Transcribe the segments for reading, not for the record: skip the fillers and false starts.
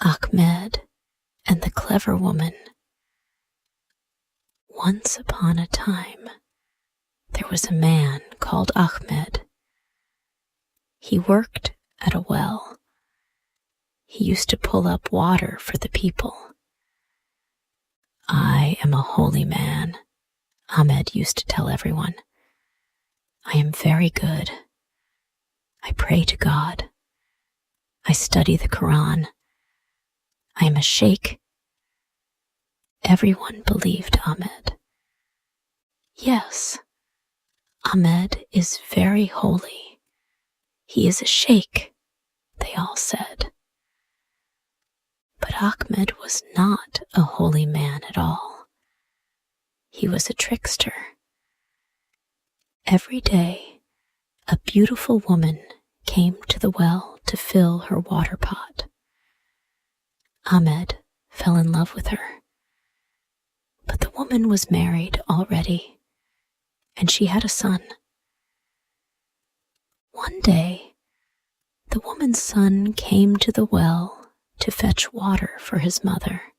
Ahmed and the Clever Woman. Once upon a time, there was a man called Ahmed. He worked at a well. He used to pull up water for the people. "I am a holy man," Ahmed used to tell everyone. "I am very good. I pray to God. I study the Koran. I am a sheikh." Everyone believed Ahmed. "Yes, Ahmed is very holy. He is a sheikh," they all said. But Ahmed was not a holy man at all. He was a trickster. Every day, a beautiful woman came to the well to fill her water pot. Ahmed fell in love with her. But the woman was married already, and she had a son. One day, the woman's son came to the well to fetch water for his mother.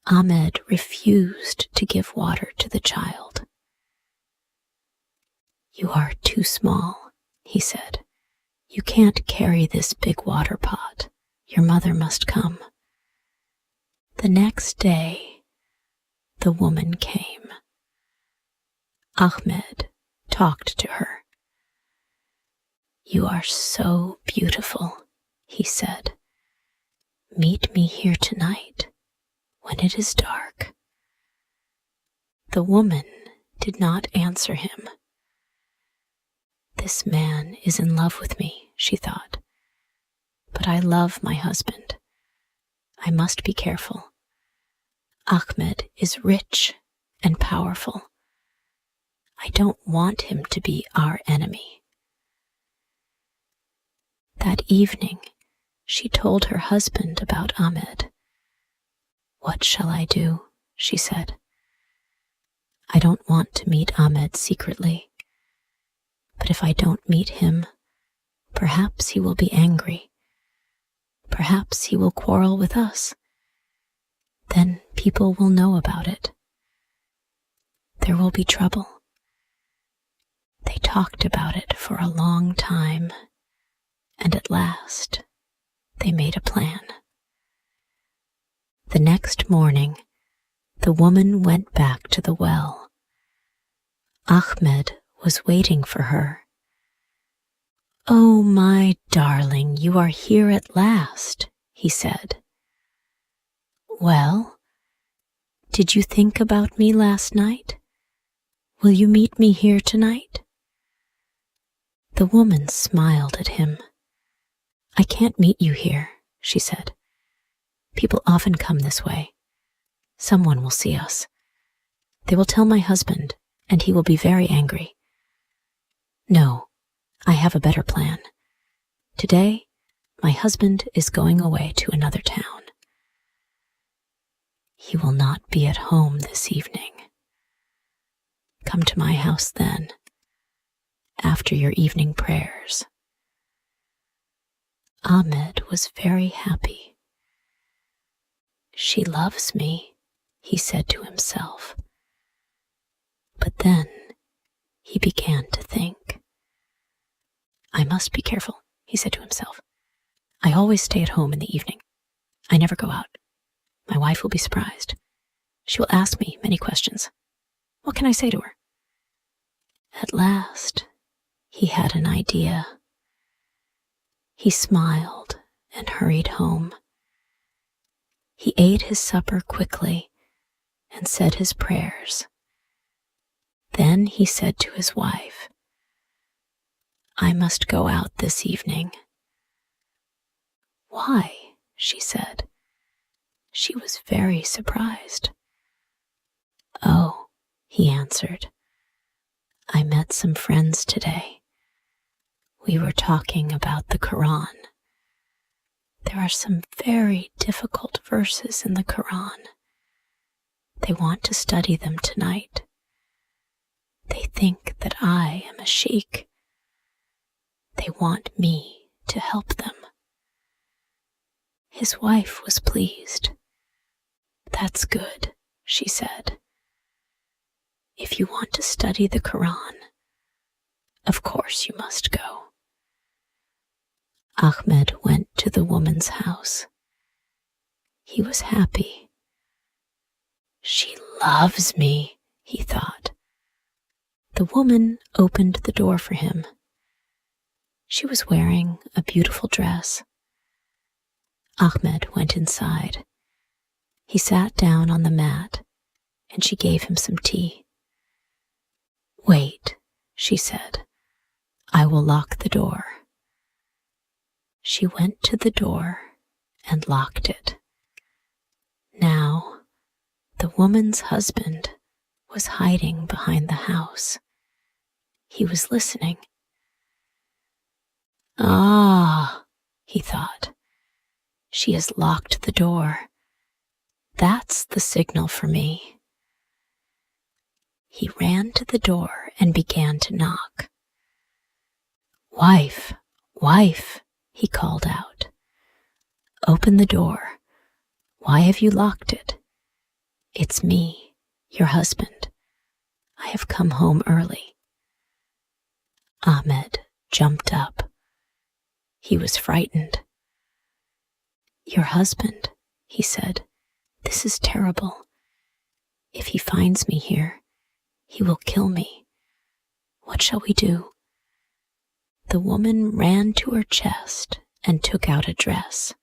Ahmed refused to give water to the child. "You are too small," he said. "You can't carry this big water pot. Your mother must come." The next day, the woman came. Ahmed talked to her. "You are so beautiful," he said. "Meet me here tonight when it is dark." The woman did not answer him. "This man is in love with me," she thought. "But I love my husband. I must be careful. Ahmed is rich and powerful. I don't want him to be our enemy." That evening, she told her husband about Ahmed. "What shall I do?" she said. "I don't want to meet Ahmed secretly. But if I don't meet him, perhaps he will be angry. Perhaps he will quarrel with us. Then people will know about it. There will be trouble." They talked about it for a long time, and at last they made a plan. The next morning, the woman went back to the well. Ahmed was waiting for her. "Oh, my darling, you are here at last," he said. "Well, did you think about me last night? Will you meet me here tonight?" The woman smiled at him. "I can't meet you here," she said. "People often come this way. Someone will see us. They will tell my husband, and he will be very angry. No, I have a better plan. Today, my husband is going away to another town. He will not be at home this evening. Come to my house then, after your evening prayers." Ahmed was very happy. "She loves me," he said to himself. But then he began to think. "I must be careful," he said to himself. "I always stay at home in the evening. I never go out. My wife will be surprised. She will ask me many questions. What can I say to her?" At last, he had an idea. He smiled and hurried home. He ate his supper quickly and said his prayers. Then he said to his wife, "I must go out this evening." "Why?" she said. She was very surprised. "Oh," he answered, "I met some friends today. We were talking about the Koran. There are some very difficult verses in the Koran. They want to study them tonight. They think that I am a sheikh. They want me to help them." His wife was pleased. "That's good," she said. "If you want to study the Koran, of course you must go." Ahmed went to the woman's house. He was happy. "She loves me," he thought. The woman opened the door for him. She was wearing a beautiful dress. Ahmed went inside. He sat down on the mat, and she gave him some tea. "Wait," she said. "I will lock the door." She went to the door and locked it. Now, the woman's husband was hiding behind the house. He was listening. "Ah," he thought, "she has locked the door. That's the signal for me." He ran to the door and began to knock. "Wife, wife," he called out. "Open the door. Why have you locked it? It's me, your husband. I have come home early." Ahmed jumped up. He was frightened. "Your husband," he said. "This is terrible. If he finds me here, he will kill me. What shall we do?" The woman ran to her chest and took out a dress.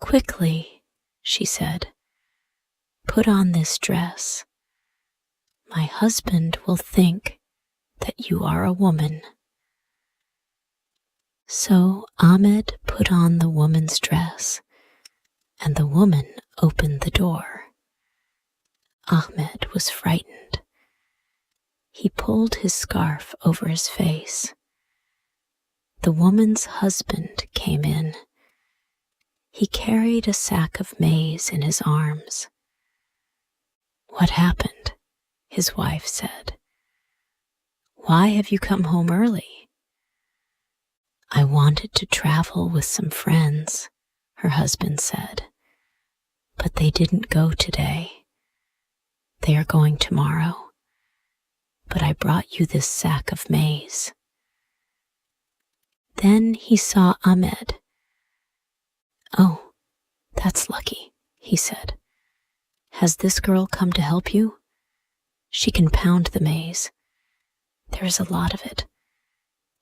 "Quickly," she said, "put on this dress. My husband will think that you are a woman." So Ahmed put on the woman's dress, and the woman opened the door. Ahmed was frightened. He pulled his scarf over his face. The woman's husband came in. He carried a sack of maize in his arms. "What happened?" his wife said. "Why have you come home early?" "I wanted to travel with some friends," her husband said, "but they didn't go today. They are going tomorrow. But I brought you this sack of maize." Then he saw Ahmed. "Oh, that's lucky," he said. "Has this girl come to help you? She can pound the maize. There is a lot of it.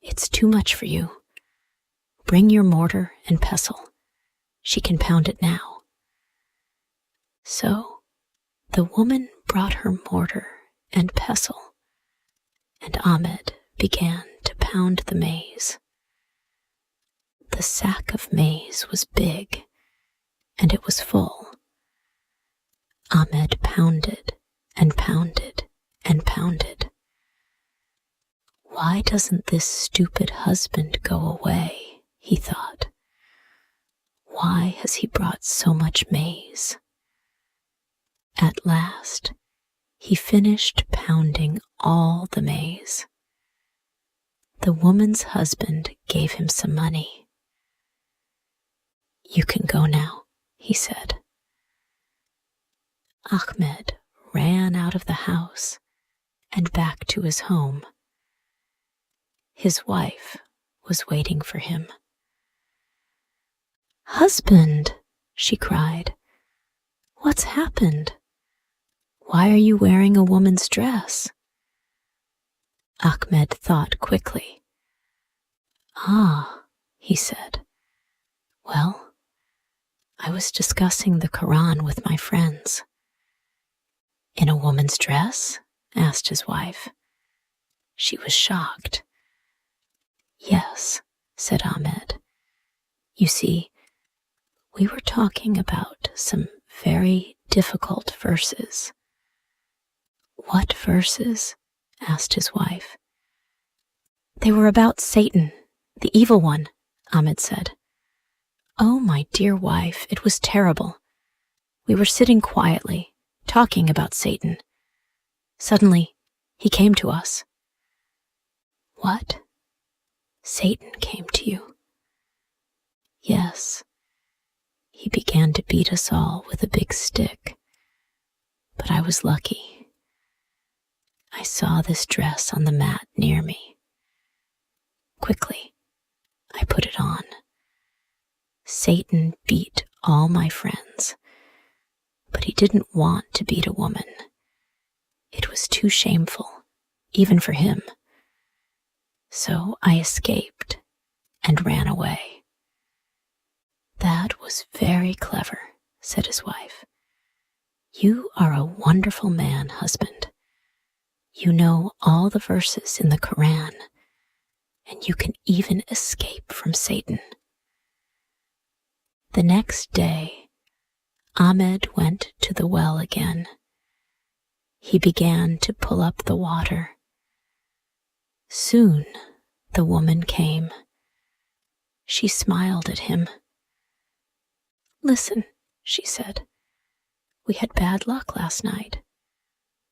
It's too much for you. Bring your mortar and pestle. She can pound it now." So the woman brought her mortar and pestle, and Ahmed began to pound the maize. The sack of maize was big, and it was full. Ahmed pounded and pounded and pounded. "Why doesn't this stupid husband go away?" he thought. "Why has he brought so much maize?" At last, he finished pounding all the maize. The woman's husband gave him some money. "You can go now," he said. Ahmed ran out of the house and back to his home. His wife was waiting for him. "Husband," she cried, "what's happened? Why are you wearing a woman's dress?" Ahmed thought quickly. "Ah," he said. "Well, I was discussing the Koran with my friends." "In a woman's dress?" asked his wife. She was shocked. "Yes," said Ahmed. "You see, we were talking about some very difficult verses." "What verses?" asked his wife. "They were about Satan, the evil one," Ahmed said. "Oh, my dear wife, it was terrible. We were sitting quietly, talking about Satan. Suddenly, he came to us." "What? Satan came to you?" "Yes. he began to beat us all with a big stick. But I was lucky. I saw this dress on the mat near me. Quickly, I put it on. Satan beat all my friends, but he didn't want to beat a woman. It was too shameful, even for him. So I escaped and ran away. That was very clever, said his wife. You are a wonderful man, husband. You know all the verses in the Koran, and you can even escape from Satan. The next day, Ahmed went to the well again. He began to pull up the water. Soon the woman came. She smiled at him. Listen, she said, we had bad luck last night,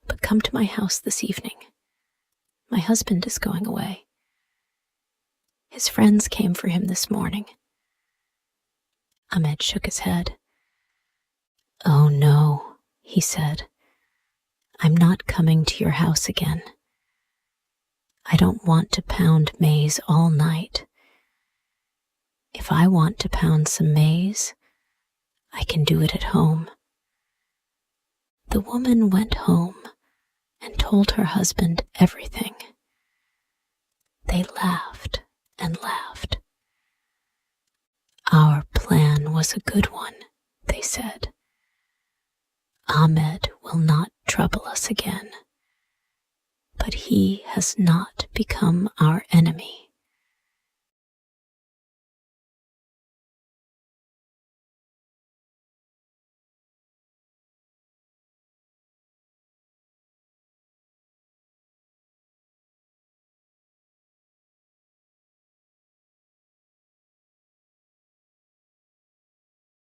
but come to my house this evening. My husband is going away. His friends came for him this morning. Ahmed shook his head. Oh no, he said. I'm not coming to your house again. I don't want to pound maize all night. If I want to pound some maize, I can do it at home. The woman went home and told her husband everything. They laughed and laughed. Our plan was a good one, they said. Ahmed will not trouble us again, but he has not become our enemy.